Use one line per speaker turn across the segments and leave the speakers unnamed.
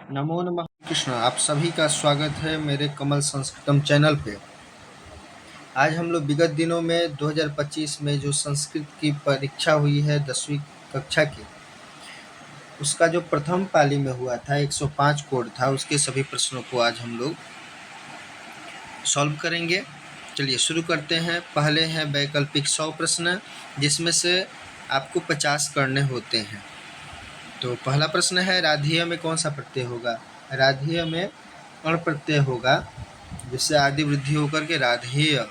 नमो नमः कृष्ण। आप सभी का स्वागत है मेरे कमल संस्कृतम चैनल पे। आज हम लोग विगत दिनों में 2025 में जो संस्कृत की परीक्षा हुई है 10वीं कक्षा की, उसका जो प्रथम पाली में हुआ था 105 कोड था, उसके सभी प्रश्नों को आज हम लोग सॉल्व करेंगे। चलिए शुरू करते हैं। पहले हैं वैकल्पिक 100 प्रश्न, जिसमें से आपको 50 करने होते हैं। तो पहला प्रश्न है, राधेय में कौन सा प्रत्यय होगा? राधेय में अण प्रत्यय होगा, जिससे आदि वृद्धि होकर के राधेय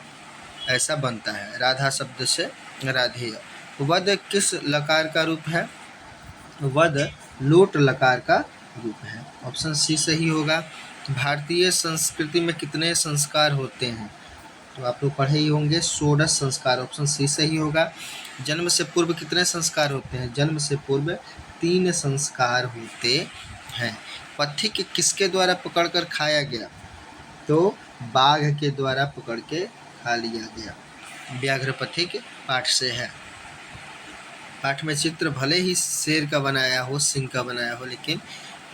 ऐसा बनता है। राधा शब्द से राधेय। वद किस लकार का रूप है? वद लोट लकार का रूप है। ऑप्शन सी सही होगा। भारतीय संस्कृति में कितने संस्कार होते हैं? तो आप लोग पढ़े ही होंगे, 16 संस्कार। ऑप्शन सी सही होगा। जन्म से पूर्व कितने संस्कार होते हैं? जन्म से पूर्व 3 संस्कार होते हैं। पथिक किसके द्वारा पकड़कर खाया गया? तो बाघ के द्वारा पकड़ के खा लिया गया। व्याघ्र पथिक पाठ से है। पाठ में चित्र भले ही शेर का बनाया हो, सिंह का बनाया हो, लेकिन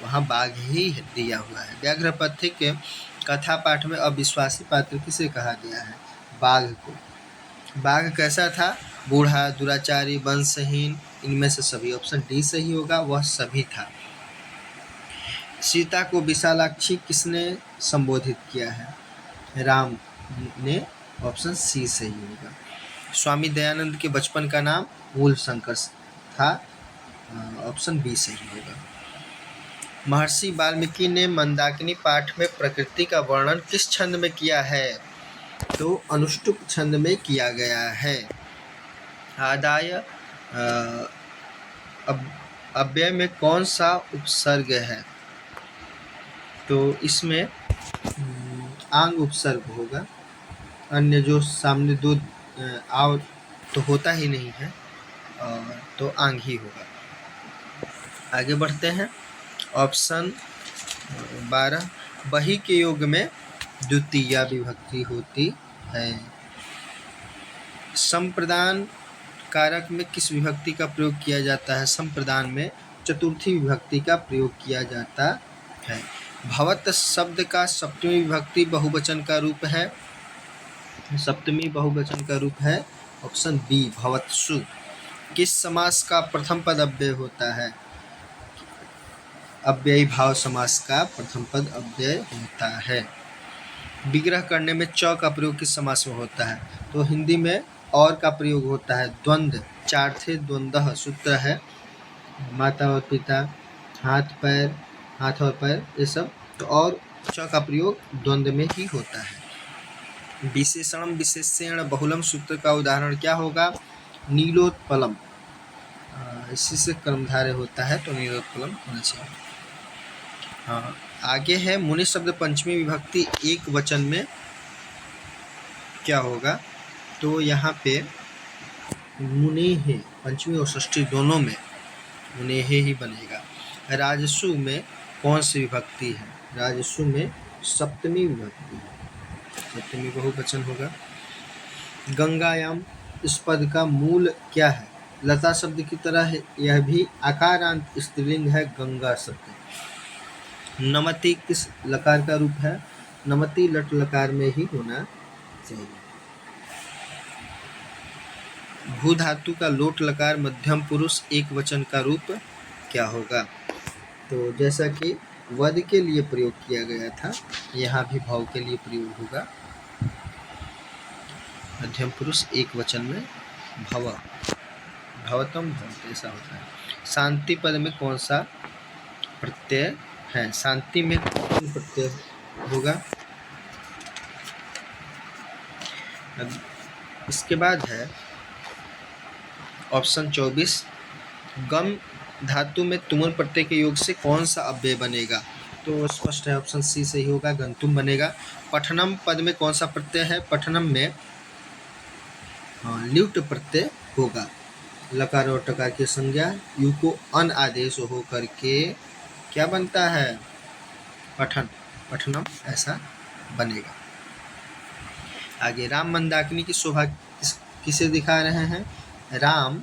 वहाँ बाघ ही दिया हुआ है। व्याघ्र पथिक कथा पाठ में अविश्वासी पात्र किसे कहा गया है? बाघ को। बाघ कैसा था? बूढ़ा, दुराचारी, वंशहीन, इनमें से सभी। ऑप्शन डी सही होगा, वह सभी था। सीता को विशालाक्षी किसने संबोधित किया है? राम ने। ऑप्शन सी सही होगा। स्वामी दयानंद के बचपन का नाम मूल शंकर था। ऑप्शन बी सही होगा। महर्षि वाल्मीकि ने मंदाकिनी पाठ में प्रकृति का वर्णन किस छंद में किया है? तो अनुष्टुप छंद में किया गया है। आदाय अव्यय में कौन सा उपसर्ग है? तो इसमें आंग उपसर्ग होगा। अन्य जो सामने दो आव तो होता ही नहीं है, तो आंग ही होगा। आगे बढ़ते हैं। ऑप्शन 12, बही के योग में द्वितीया विभक्ति होती है। संप्रदान कारक में किस विभक्ति का प्रयोग किया जाता है? संप्रदान में चतुर्थी विभक्ति का प्रयोग किया जाता है। भवत शब्द का सप्तमी विभक्ति बहुवचन का रूप है। सप्तमी बहुवचन का रूप है। ऑप्शन बी भवत्सु। किस समास का प्रथम पद अव्यय होता है? अव्ययी भाव समास का प्रथम पद अव्यय होता है। विग्रह करने में च का प्रयोग किस समास में होता है? तो हिंदी में और का प्रयोग होता है। द्वंद्व, चार्थे, द्वंद्व सूत्र है। माता और पिता, हाथ पैर, हाथ और पैर, ये सब। तो और च का प्रयोग द्वंद्व में ही होता है। विशेषणम विशेषण बहुलम सूत्र का उदाहरण क्या होगा? नीलोत्पलम। इसी से कर्मधारय होता है, तो नीलोत्पलम होना चाहिए। हाँ, आगे है मुनि शब्द पंचमी विभक्ति एक वचन में क्या होगा? तो यहाँ पे मुनेहे, पंचमी और षष्ठी दोनों में मुनेहे ही बनेगा। राजसु में कौन सी विभक्ति है? राजसु में सप्तमी विभक्ति है। सप्तमी बहुवचन होगा। गंगायाम, इस पद का मूल क्या है? लता शब्द की तरह है, यह भी आकारांत स्त्रीलिंग है। गंगा शब्द। नमति किस लकार का रूप है? नमति लट लकार में ही होना चाहिए। भू धातु का लोट लकार मध्यम पुरुष एक वचन का रूप क्या होगा? तो जैसा कि वद के लिए प्रयोग किया गया था, यहाँ भी भाव के लिए प्रयोग होगा। मध्यम पुरुष एक वचन में भव, भवतम भवत, ऐसा होता है। शांति पद में कौन सा प्रत्यय है? शांति में कौन प्रत्यय होगा? इसके बाद है ऑप्शन 24, गम धातु में तुमुल प्रत्यय के योग से कौन सा अव्यय बनेगा? तो स्पष्ट है, ऑप्शन सी सही होगा, गंतुम बनेगा। पठनम पद में कौन सा प्रत्यय है? पठनम में ल्युट प्रत्यय होगा। लकार और टकार की संज्ञा यू को अन आदेश हो करके क्या बनता है? पठन, पठनम ऐसा बनेगा। आगे राम मंदाकिनी की शोभा किसे दिखा रहे हैं? राम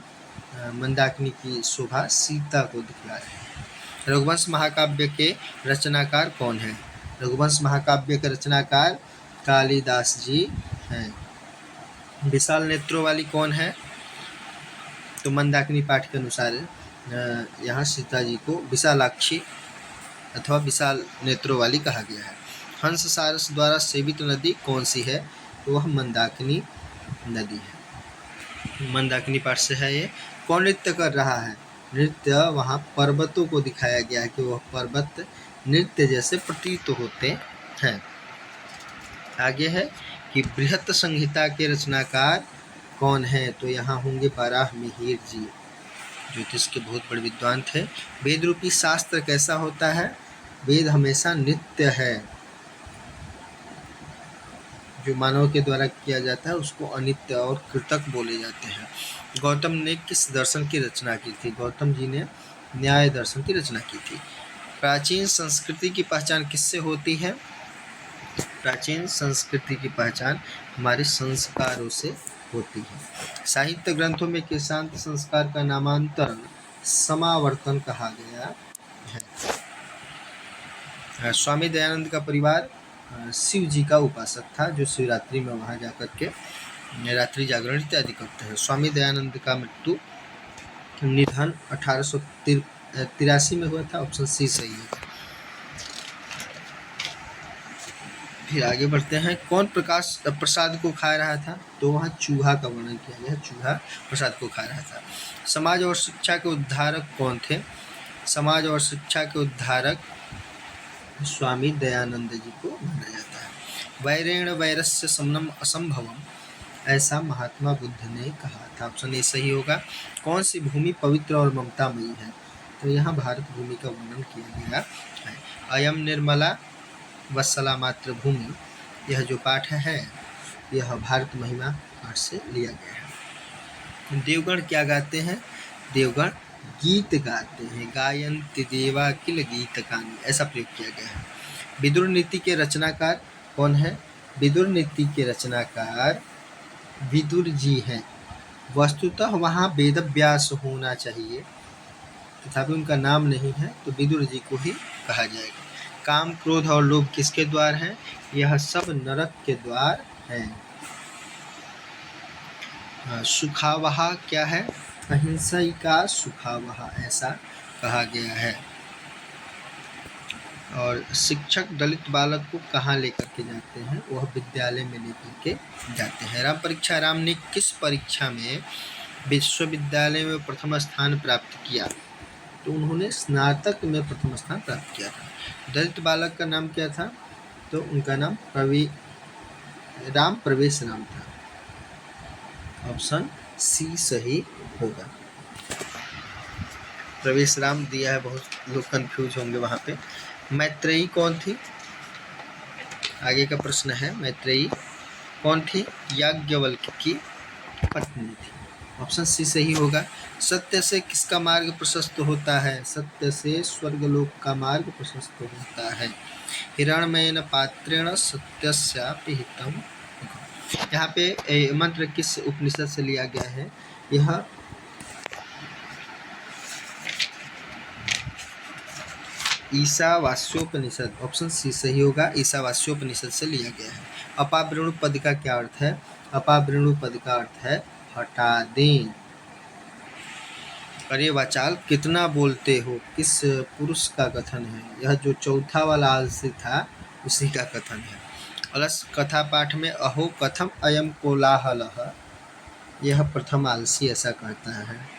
मंदाकिनी की शोभा सीता को दिखला रहे हैं। रघुवंश महाकाव्य के रचनाकार कौन हैं? रघुवंश महाकाव्य के रचनाकार कालिदास जी हैं। विशाल नेत्रों वाली कौन है? तो मंदाकिनी पाठ के अनुसार यहाँ सीता जी को विशालाक्षी अथवा विशाल नेत्रों वाली कहा गया है। हंस सारस द्वारा सेवित नदी कौन सी है? तो वह मंदाकिनी नदी है। मंदाकिनी पाठ से है ये। कौन नृत्य कर रहा है? नृत्य वहाँ पर्वतों को दिखाया गया है कि वह पर्वत नृत्य जैसे प्रतीत होते हैं। आगे है कि बृहत संहिता के रचनाकार कौन है? तो यहाँ होंगे बाराह मिहिर जी, ज्योतिष के बहुत बड़े विद्वान थे। वेद रूपी शास्त्र कैसा होता है? वेद हमेशा नित्य है। जो मानव के द्वारा किया जाता है उसको अनित्य और कृतक बोले जाते हैं। गौतम ने किस दर्शन की रचना की थी? गौतम जी ने न्याय दर्शन की रचना की थी। प्राचीन संस्कृति की पहचान किससे होती है? प्राचीन संस्कृति की पहचान हमारे संस्कारों से होती है। साहित्य ग्रंथों में केशांत संस्कार का नामांतरण समावर्तन कहा गया है। स्वामी दयानंद का परिवार शिव जी का उपासक था, जो शिवरात्रि में वहां जाकर के रात्रि जागरण इत्यादि करते हैं। स्वामी दयानंद का निधन 1883 में हुआ था। ऑप्शन सी सही है। फिर आगे बढ़ते हैं। कौन प्रकाश प्रसाद को खा रहा था? तो वहाँ चूहा का वर्णन किया गया है। चूहा प्रसाद को खा रहा था। समाज और शिक्षा के उद्धारक कौन थे? समाज और शिक्षा के उद्धारक स्वामी दयानंद जी को माना जाता है। वैरेण वैरस्य समनम असंभवम, ऐसा महात्मा बुद्ध ने कहा था। ऑप्शन ए सही होगा। कौन सी भूमि पवित्र और ममतामयी है? तो यहाँ भारत भूमि का वर्णन किया गया है। अयम निर्मला वत्सला मातृभूमि, यह जो पाठ है यह भारत महिमा पाठ से लिया गया है। देवगण क्या गाते हैं? देवगण गीत गाते हैं। गायन्ति देवा किल गीतकानि, ऐसा प्रयोग किया गया है। विदुर नीति के रचनाकार कौन है? विदुर नीति के रचनाकार विदुर जी हैं। वस्तुतः वहाँ वेदव्यास होना चाहिए, तथापि उनका नाम नहीं है, तो विदुर जी को ही कहा जाएगा। काम, क्रोध और लोभ किसके द्वार हैं? यह सब नरक के द्वार हैं। सुखावहा क्या है? अहिंसा का सुखावहा, ऐसा कहा गया है। और शिक्षक दलित बालक को कहाँ लेकर के जाते हैं? वह विद्यालय में लेकर के जाते हैं। राम परीक्षा राम ने किस परीक्षा में विश्वविद्यालय में प्रथम स्थान प्राप्त किया? तो उन्होंने स्नातक में प्रथम स्थान प्राप्त किया था। दलित बालक का नाम क्या था? तो उनका नाम राम प्रवेश राम था। ऑप्शन सी सही होगा। प्रवेश राम दिया है, बहुत लोग कंफ्यूज होंगे वहाँ पे। मैत्रेयी कौन थी? आगे का प्रश्न है, मैत्रेयी कौन थी? याज्ञवल्क्य की पत्नी थी। ऑप्शन सी सही होगा। सत्य से किसका मार्ग प्रशस्त होता है? सत्य से स्वर्गलोक का मार्ग प्रशस्त होता है। हिरण्मयेन पात्रेण सत्यस्यापि हितम्। यहाँ पे मंत्र किस उपनिषद से लिया गया है? यह ईशावास्योपनिषद, ऑप्शन सी सही होगा। ईशावास्योपनिषद से लिया गया है। अपावृणु पद का क्या अर्थ है? अपावृणु पद का अर्थ है हटा दें। अरे वाचाल कितना बोलते हो, किस पुरुष का कथन है? यह जो चौथा वाला आलसी था उसी का कथन है। अलस कथा पाठ में अहो कथम अयम कोलाहलः, यह प्रथम आलसी ऐसा कहता है।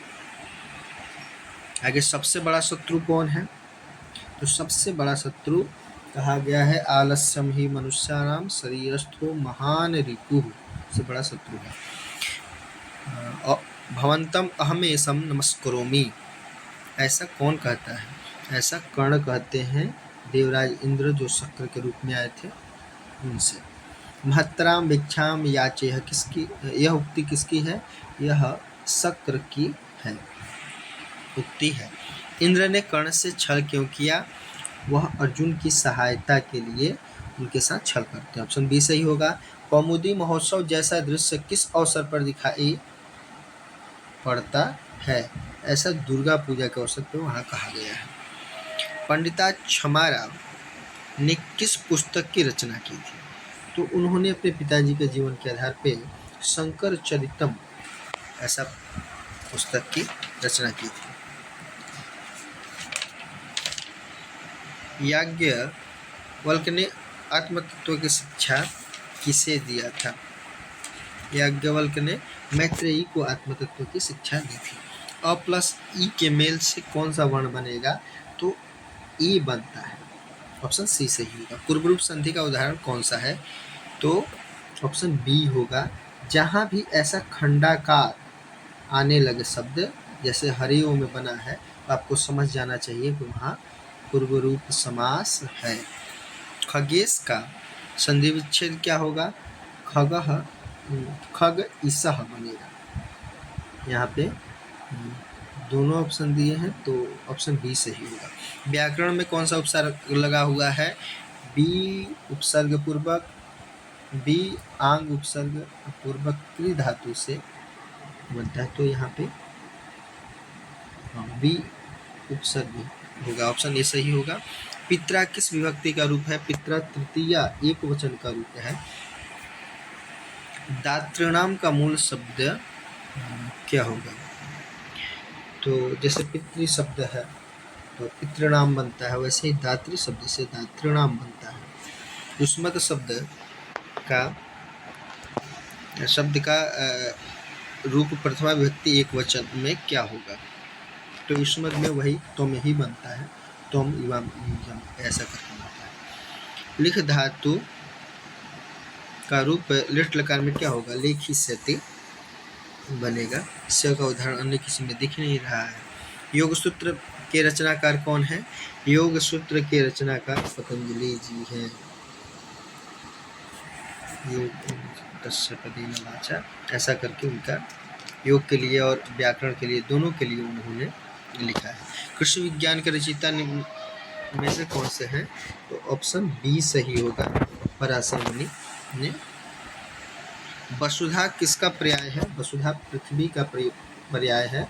आगे सबसे बड़ा शत्रु कौन है? तो सबसे बड़ा शत्रु कहा गया है आलस्यम ही मनुष्याणाम शरीरस्थो महान रिपुः, सबसे बड़ा शत्रु है। भवंतम अहमेशम नमस्करोमि, ऐसा कौन कहता है? ऐसा कर्ण कहते हैं, देवराज इंद्र जो शक्र के रूप में आए थे उनसे। महत्राम भिक्षाम याचे, किसकी यह उक्ति किसकी है? यह शक्र की है उक्ति है। इंद्र ने कर्ण से छल क्यों किया? वह अर्जुन की सहायता के लिए उनके साथ छल करते हैं। ऑप्शन बी सही होगा। कौमुदी महोत्सव जैसा दृश्य किस अवसर पर दिखाई पड़ता है? ऐसा दुर्गा पूजा के अवसर पर वहाँ कहा गया है। पंडिता क्षमाराव ने किस पुस्तक की रचना की थी? तो उन्होंने अपने पिताजी के जीवन के आधार पर शंकर चरितम ऐसा पुस्तक की रचना की थी। याज्ञवल्क्य ने आत्मतत्व की शिक्षा किसे दिया था? याज्ञवल्क्य ने मैत्रेयी को आत्मतत्व की शिक्षा दी थी। अ प्लस ई के मेल से कौन सा वर्ण बनेगा? तो ई बनता है। ऑप्शन सी सही होगा। पूर्व रूप संधि का उदाहरण कौन सा है? तो ऑप्शन बी होगा। जहाँ भी ऐसा खंडाकार आने लगे शब्द जैसे हरिओ में बना है, तो आपको समझ जाना चाहिए कि वहाँ पूर्व रूप समास है। खगेश का संधि विच्छेद क्या होगा? खग ईसह बनेगा। यहाँ पे दोनों ऑप्शन दिए हैं तो ऑप्शन बी सही होगा। व्याकरण में कौन सा उपसर्ग लगा हुआ है? बी उपसर्ग पूर्वक, बी आंग उपसर्ग पूर्वक क्री धातु से बनता है, तो यहाँ पे बी उपसर्ग होगा। ऑप्शन ए सही होगा। पित्रा किस विभक्ति का रूप है? पित्रा तृतीया एक वचन का रूप है। दातृणाम का मूल शब्द क्या होगा? तो जैसे पितृ शब्द है तो पितृणाम बनता है, वैसे ही दातृ शब्द से दातृणाम बनता है। युष्मत शब्द का रूप प्रथमा विभक्ति एक वचन में क्या होगा? तो युष्मत में वही तुम ही बनता है, तुम इवाम ऐसा करके बनता है। लिख धातु का रूप लिट लकार में क्या होगा? लेखी सति बनेगा। स का उदाहरण अन्य किसी में दिख नहीं रहा है। योग सूत्र के रचनाकार कौन है? योग सूत्र के रचनाकार पतंजलि जी हैं। ऐसा करके उनका योग के लिए और व्याकरण के लिए, दोनों के लिए उन्होंने लिखा है। कृषि विज्ञान के रचयिता में से कौन से हैं? तो ऑप्शन बी सही होगा, पराशर मुनि ने। वसुधा किसका पर्याय है? वसुधा पृथ्वी का पर्याय है।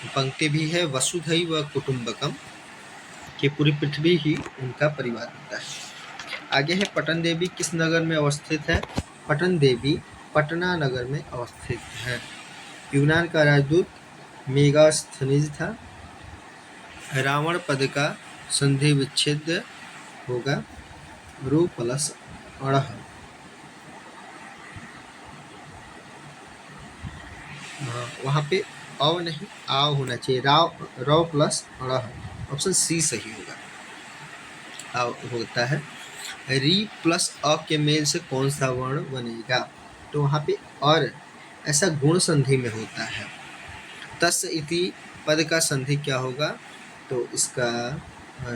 पंक्ति भी है वसुधैव कुटुंबकम, कि पूरी पृथ्वी ही उनका परिवार होता है। आगे है पटन देवी किस नगर में अवस्थित है? पटन देवी पटना नगर में अवस्थित है। यूनान का राजदूत मेगास्थनीज था। रावण पद का संधि विच्छेद होगा रू प्लस अड़ह। वहाँ पे अव नहीं आव होना चाहिए, रव प्लस अड़ह। ऑप्शन सी सही होगा। आव होता है। री प्लस अ के मेल से कौन सा वर्ण बनेगा? तो वहाँ पे और ऐसा गुण संधि में होता है। तस् इति पद का संधि क्या होगा? तो इसका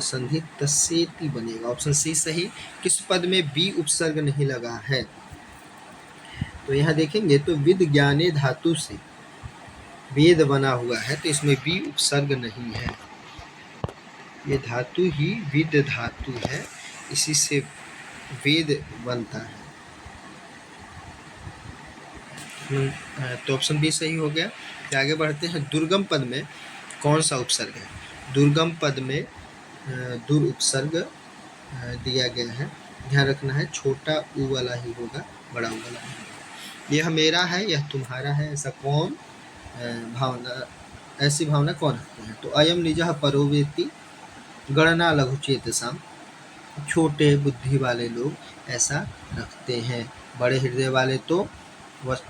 संधि तस्सेति बनेगा। ऑप्शन सी सही। किस पद में बी उपसर्ग नहीं लगा है? तो यहाँ देखेंगे तो विद ज्ञाने धातु से वेद बना हुआ है, तो इसमें बी उपसर्ग नहीं है। ये धातु ही विद धातु है, इसी से वेद बनता है। तो ऑप्शन बी सही हो गया। आगे बढ़ते हैं। दुर्गम पद में कौन सा उपसर्ग है? दुर्गम पद में दुर उपसर्ग दिया गया है। ध्यान रखना है, छोटा ऊ वाला ही होगा, बड़ा ऊ वाला नहीं होगा। यह मेरा है, यह तुम्हारा है, ऐसा कौन भावना, ऐसी भावना कौन रखते हैं? तो अयम निजः परो वेति गणना लघुचेतसाम, छोटे बुद्धि वाले लोग ऐसा रखते हैं। बड़े हृदय वाले तो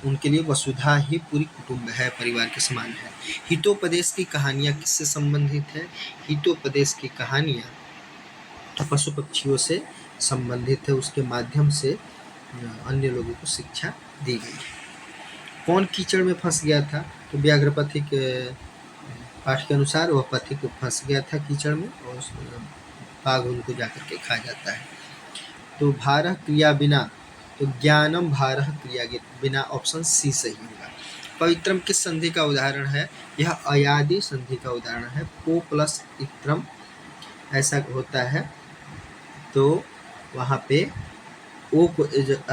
उनके लिए वसुधा ही पूरी कुटुंब है, परिवार के समान है। हितोपदेश की कहानियाँ किससे संबंधित है? हितोपदेश की कहानियाँ तो पशु पक्षियों से संबंधित है, उसके माध्यम से अन्य लोगों को शिक्षा दी गई है। कौन कीचड़ में फंस गया था? तो व्याघ्रपथिक पाठ के अनुसार वह पथिक फंस गया था कीचड़ में और बाघ उनको जाकर के खा जाता है। तो भारह क्रिया बिना, तो ज्ञानम भारह क्रिया बिना, ऑप्शन सी सही होगा। पवित्रम किस संधि का उदाहरण है? यह अयादि संधि का उदाहरण है। पो प्लस इत्रम ऐसा होता है, तो वहाँ पे ओ को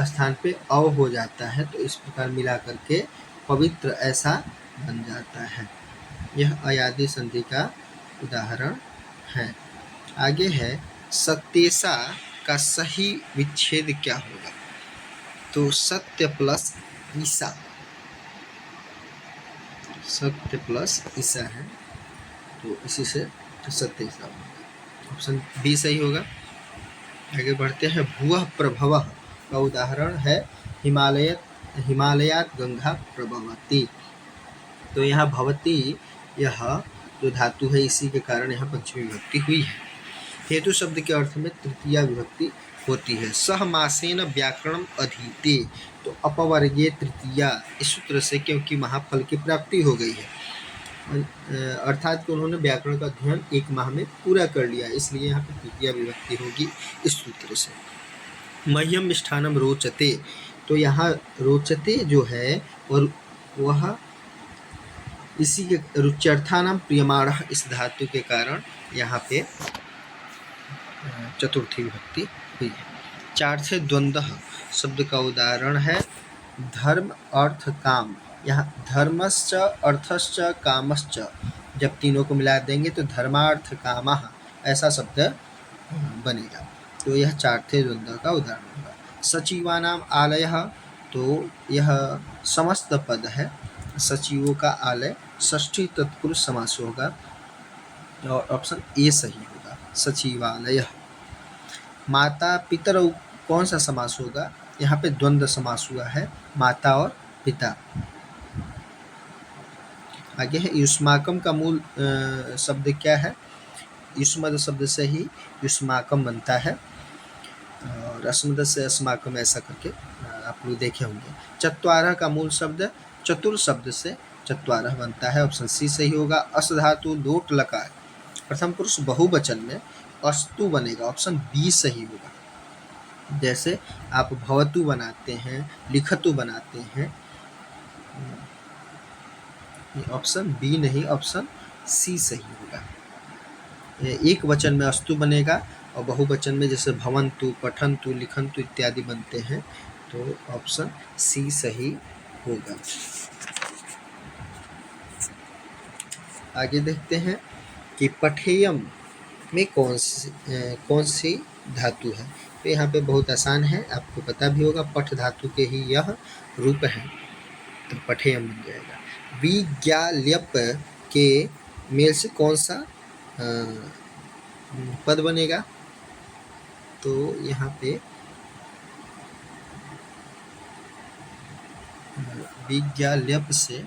स्थान पे अव हो जाता है, तो इस प्रकार मिला करके पवित्र ऐसा बन जाता है। यह अयादि संधि का उदाहरण है। आगे है सत्यसा का सही विच्छेद क्या होगा? तो सत्य प्लस ईसा, सत्य प्लस ईसा है, तो इसी से सत्य ईसा होगा। ऑप्शन बी सही होगा। आगे बढ़ते हैं। भुवः प्रभवः का उदाहरण है हिमालयात गंगा प्रभवती। तो यहाँ भवती यह जो धातु है इसी के कारण यहाँ पंचमी विभक्ति हुई है। हेतु शब्द के अर्थ में तृतीया विभक्ति होती है। सह मासेन व्याकरणम अधीते, तो अपवर्गीय तृतीया इस सूत्र से, क्योंकि महाफल की प्राप्ति हो गई है, अर्थात कि उन्होंने व्याकरण का अध्ययन 1 माह में पूरा कर लिया, इसलिए यहाँ पर तृतीया विभक्ति होगी इस सूत्र से। मह्यम मिष्ठानम रोचते, तो यहाँ रोचते जो है और वह इसी के रुच्यर्थानाम प्रियमाण इस धातु के कारण यहाँ पे चतुर्थी विभक्ति हुई है। चार्थे द्वंद्व शब्द का उदाहरण है धर्म अर्थ काम। यहाँ धर्मश्च अर्थश्च कामश्च, जब तीनों को मिला देंगे तो धर्मार्थ कामः ऐसा शब्द बनेगा। तो यह चार्थे द्वंद्व का उदाहरण होगा। सचिवानाम आलयः, तो यह समस्त पद है, सचिवों का आलय षष्ठी तत्पुरुष समास होगा और ऑप्शन ए सही होगा, सचिवालय। माता पितरौ कौन सा समास होगा? यहाँ पे द्वंद्व समास हुआ है, माता और पिता। आगे है युष्माकम का मूल शब्द क्या है? युष्मद शब्द से ही युष्माकम बनता है और अस्मद से अस्माकम, ऐसा करके आप लोग देखे होंगे। चत्वारः का मूल शब्द चतुर शब्द से चत्वारः बनता है, ऑप्शन सी सही होगा। अस धातु लोट लकार प्रथम पुरुष बहुवचन में अस्तु बनेगा, ऑप्शन बी सही होगा। जैसे आप भवतु बनाते हैं, लिखतु बनाते हैं, ऑप्शन बी नहीं, ऑप्शन सी सही होगा। एक वचन में अस्तु बनेगा और बहुवचन में जैसे भवंतु, पठंतु, लिखंतु इत्यादि बनते हैं, तो ऑप्शन सी सही होगा। आगे देखते हैं कि पठेयम में कौन सी धातु है। तो यहाँ पे बहुत आसान है, आपको पता भी होगा, पठ धातु के ही यह रूप है, तो पठेयम बन जाएगा। विज्ञाल्यप के मेल से कौन सा पद बनेगा? तो यहाँ पे विज्ञाल्यप से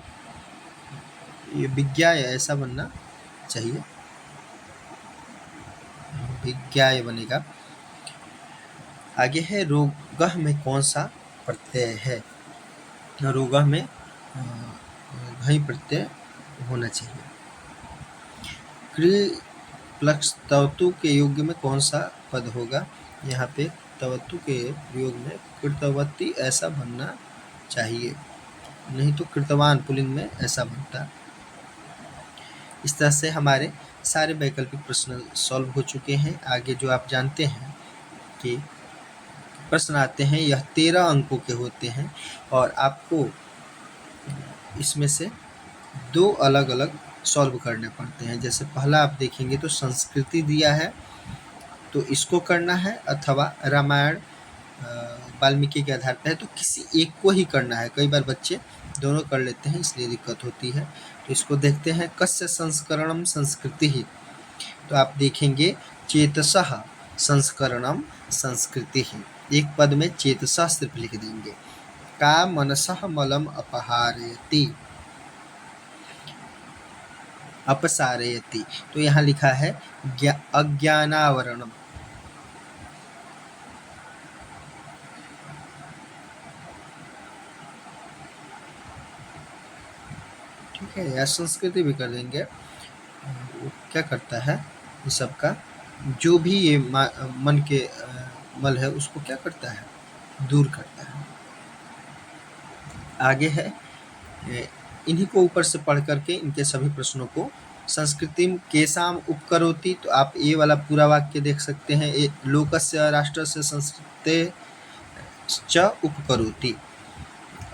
ये विज्ञाय ऐसा बनना चाहिए, विज्ञाय बनेगा। आगे है रोगह में कौन सा प्रत्यय है? रोगह में घई प्रत्यय होना चाहिए। क्रि प्लस तवतु के योग में कौन सा पद होगा? यहाँ पे तवतु के योग में कृतवती ऐसा बनना चाहिए, नहीं तो कृतवान पुल्लिंग में ऐसा बनता। इस तरह से हमारे सारे वैकल्पिक प्रश्न सॉल्व हो चुके हैं। आगे जो आप जानते हैं कि प्रश्न आते हैं, यह 13 अंकों के होते हैं और आपको इसमें से 2 अलग अलग सॉल्व करने पड़ते हैं। जैसे पहला आप देखेंगे तो संस्कृति दिया है, तो इसको करना है, अथवा रामायण वाल्मीकि के आधार पर है, तो किसी एक को ही करना है। कई बार बच्चे दोनों कर लेते हैं, इसलिए दिक्कत होती है। तो इसको देखते हैं। कस्य संस्करणम संस्कृति ही, तो आप देखेंगे चेतसः संस्करणम संस्कृति ही, एक पद में चेतसः सिर्फ लिख देंगे। का मनसः मलम अपहारयति, अपसारयति, तो यहाँ लिखा है अज्ञानावरणम। ठीक है, या संस्कृति भी कर देंगे। क्या करता है ये सबका, जो भी ये मन के मल है उसको क्या करता है, दूर करता है। आगे है, इन्हीं को ऊपर से पढ़ करके इनके सभी प्रश्नों को संस्कृति केसाम उपकरोति, तो आप ये वाला पूरा वाक्य देख सकते हैं। लोकस्य राष्ट्रस्य संस्कृते च उपकरोति।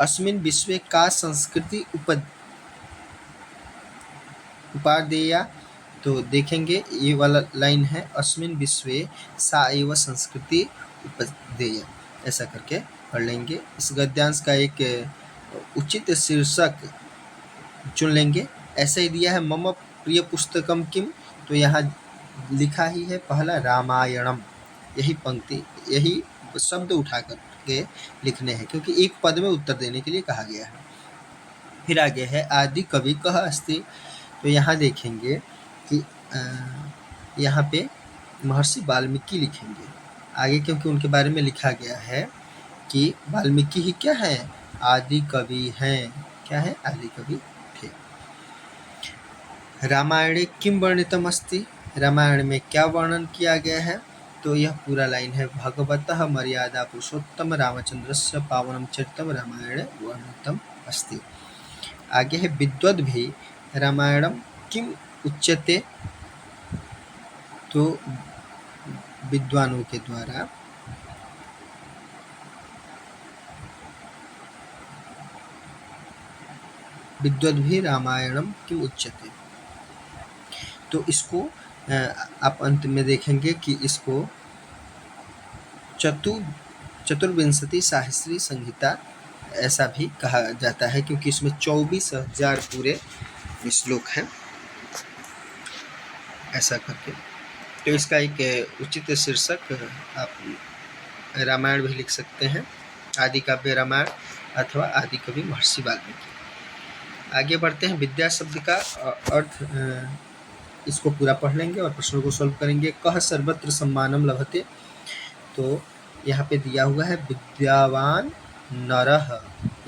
अस्मिन् विश्वे का संस्कृति उपादेया तो देखेंगे ये वाला लाइन है, अस्मिन् विश्वे सा एव संस्कृति उपदेय, ऐसा करके पढ़ लेंगे। इस गद्यांश का एक उचित शीर्षक चुन लेंगे। ऐसे ही दिया है मम प्रिय पुस्तकम किम, तो यहाँ लिखा ही है पहला रामायणम, यही पंक्ति, यही शब्द उठा करके लिखने हैं, क्योंकि एक पद में उत्तर देने के लिए कहा गया है। फिर आगे है आदि कवि कह अस्ति, तो यहाँ देखेंगे कि यहाँ पे महर्षि वाल्मीकि लिखेंगे आगे, क्योंकि उनके बारे में लिखा गया है कि वाल्मीकि ही क्या है, आदि कवि हैं। क्या है, आदि कवि थे। रामायणे किम वर्णितम अस्ति, रामायण में क्या वर्णन किया गया है, तो यह पूरा लाइन है, भगवतः मर्यादा पुरुषोत्तम रामचंद्रस्य पावनम चरितम रामायणे वर्णितम अस्ति। आगे है विद्वद्भिः रामायणम किम उच्यते, तो विद्वानों के द्वारा विद्वद्भिः रामायणम किम उच्यते, तो इसको आप अंत में देखेंगे कि इसको चतुर्विंशति सहस्री संहिता ऐसा भी कहा जाता है, क्योंकि इसमें 24,000 पूरे श्लोक हैं, ऐसा करके। तो इसका एक उचित शीर्षक आप रामायण भी लिख सकते हैं, आदि काव्य रामायण अथवा आदि कवि महर्षि वाल्मीकि। आगे बढ़ते हैं, विद्या शब्द का अर्थ इसको पूरा पढ़ लेंगे और प्रश्नों को सॉल्व करेंगे। कह सर्वत्र सम्मानम लभते, तो यहाँ पे दिया हुआ है विद्यावान नरः,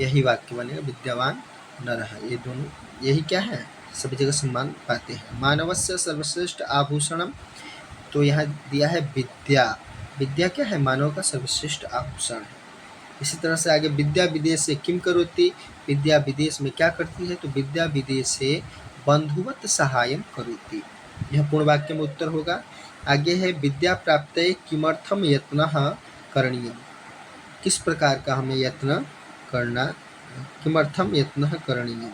यही वाक्य बनेगा, विद्यावान नरः, ये दोनों यही क्या है, सभी जगह सम्मान पाते हैं। मानवस्य सर्वश्रेष्ठ आभूषणम, तो यहाँ दिया है विद्या, विद्या क्या है, मानव का सर्वश्रेष्ठ आभूषण है। इसी तरह से आगे विद्या विदेशे किम करोति, विद्या विदेश में क्या करती है, तो विद्या विदेशे बंधुवत सहायम करोति, यह पूर्ण वाक्य में उत्तर होगा। आगे है विद्या प्राप्तये किमर्थम यत्नः करणीयः, किस प्रकार का हमें यत्न करना, किमर्थम यत्नः करणीयः,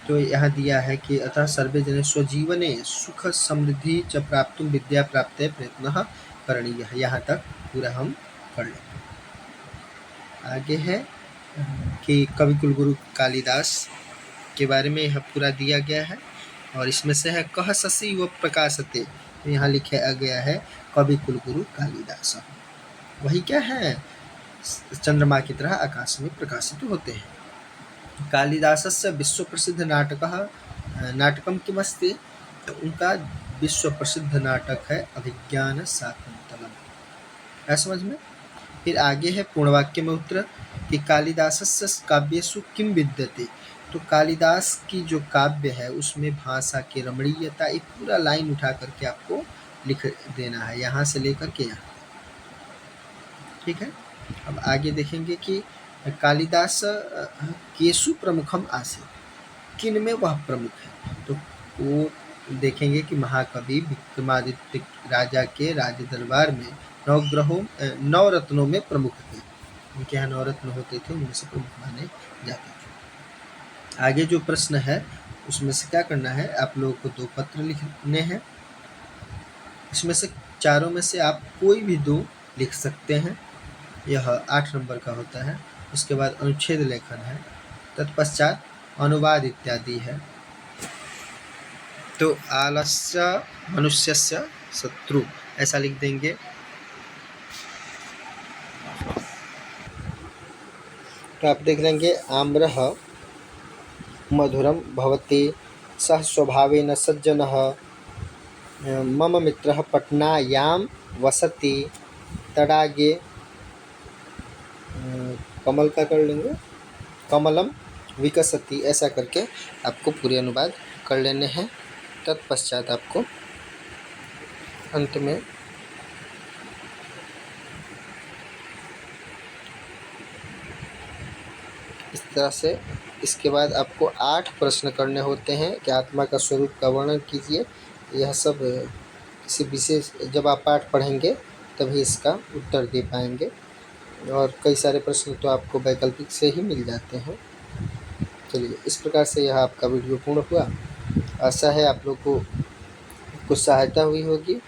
तो यहाँ दिया है कि अतः सर्वे जने स्वजीवने सुख समृद्धि च प्राप्तुं विद्या प्राप्तये प्रयत्नः करणीयः, यहाँ तक पूरा हम कर लेंगे। आगे है कि कवि कुलगुरु कालिदास के बारे में यह पूरा दिया गया है, और इसमें से है कह शशि व प्रकाशते, तो यहाँ लिखा गया है कवि कुलगुरु कालिदास, वही क्या है, चंद्रमा की तरह आकाश में प्रकाशित होते हैं। कालिदासस्य विश्व प्रसिद्ध नाटकम किमस्ति, तो उनका विश्व प्रसिद्ध नाटक है अभिज्ञान शाकुंतलम, है समझ में। फिर आगे है पूर्ण वाक्य में उत्तर कि कालिदासस्य काव्येषु किम विद्यते, तो कालिदास की जो काव्य है उसमें भाषा की रमणीयता, एक पूरा लाइन उठा करके आपको लिख देना है, यहाँ से लेकर के यहाँ, ठीक है। अब आगे देखेंगे कि कालिदास केशु प्रमुखम आसे, किन में वह प्रमुख है, तो वो देखेंगे कि महाकवि विक्रमादित्य राजा के राज दरबार में नौ रत्नों में प्रमुख थे, उनके यहाँ 9 रत्न होते थे, उनमें से प्रमुख माने जाते थे। आगे जो प्रश्न है उसमें से क्या करना है, आप लोगों को 2 पत्र लिखने हैं, इसमें से चारों में से आप कोई भी 2 लिख सकते हैं, यह 8 नंबर का होता है। उसके बाद अनुच्छेद लेखन है, तत्पश्चात अनुवाद इत्यादि है। तो आलस्य मनुष्यस्य शत्रु, ऐसा लिख देंगे। तो आप देख लेंगे आम्रः मधुरम भवति, सह स्वभावेन सज्जनः, मम मित्रः पटनायां वसति, तडागे कमल का कर लेंगे, कमलम विकसति, ऐसा करके आपको पूरे अनुवाद कर लेने हैं। तत्पश्चात आपको अंत में इस तरह से, इसके बाद आपको 8 प्रश्न करने होते हैं कि आत्मा का स्वरूप का वर्णन कीजिए। यह सब किसी विशेष, जब आप पाठ पढ़ेंगे तभी इसका उत्तर दे पाएंगे, और कई सारे प्रश्न तो आपको वैकल्पिक से ही मिल जाते हैं। चलिए, इस प्रकार से यह आपका वीडियो पूर्ण हुआ। आशा है आप लोग को कुछ सहायता हुई होगी।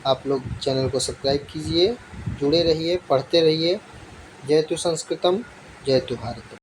आप लोग चैनल को सब्सक्राइब कीजिए, जुड़े रहिए, पढ़ते रहिए। जयतु संस्कृतम, जयतु भारतम।